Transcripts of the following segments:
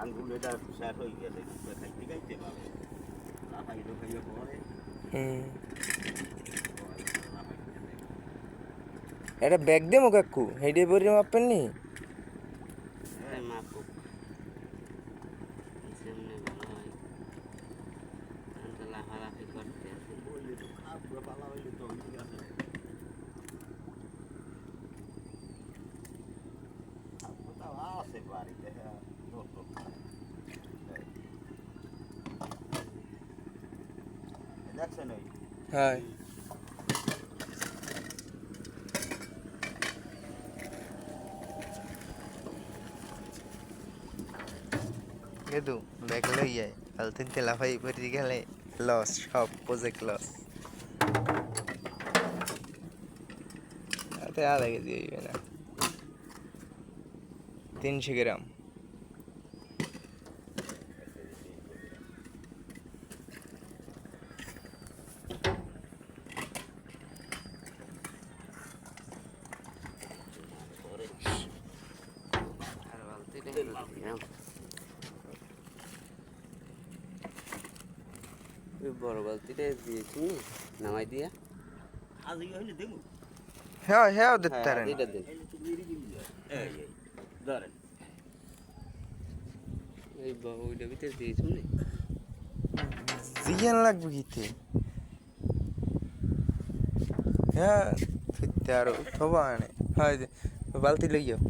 আঙ্গুল এটা শেষ হয়ে গেছে খাইতে খাইতে পাবে না খাইতে খাইয়ে পরে এটা ব্যাগ দে মো কাকু হেডে বরি মাপেন নি মাপুক সামনে ভালো হয় লাফালাফি করতে আছে বললি তো খাপ পালা হইলে তো ঠিক আছে কোথাও আছে বাড়িতে হ্যাঁ দেখছেন ওই হ্যাঁ গেদু ব্যাগ লই যায় আলতিন তেলাফাই পরি গেলে লস সব প্রজেক্ট লস আতে আধা কেজি হইবে না 300 গ্রাম আর বালতিটা বড় বালতিটা দিয়েছি নামাই দিয়া আজকে হইলে দেবো হ্যাঁ হ্যাঁ দিতে পারেন এটা দেন এই ধরেন এই ওইটা ভিতরে দিয়েছি না জিয়ান লাগবে কিতে হ্যাঁ ফিরতে আরো সবা আনে হয় বালতি লই যাও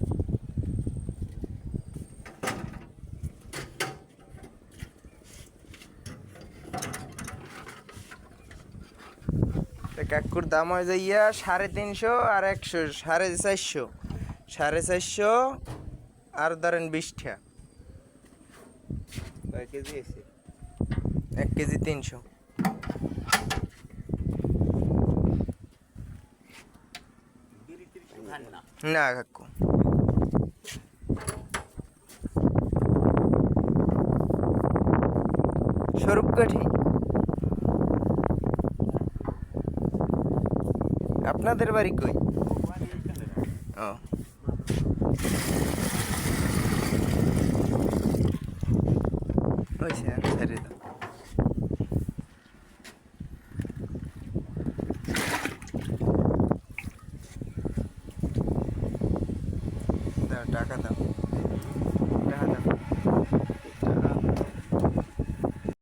কাকুর দাম হয় যাইয়া 350 আর 100 450 450 আর ধরেন 20 টাকা কয় কেজি আছে 1 কেজি 300 না কাকু স্বরূপ কাঠি আপনাদের বাড়ি কই ও ওইছে ছেড়ে দাও টাকা দাও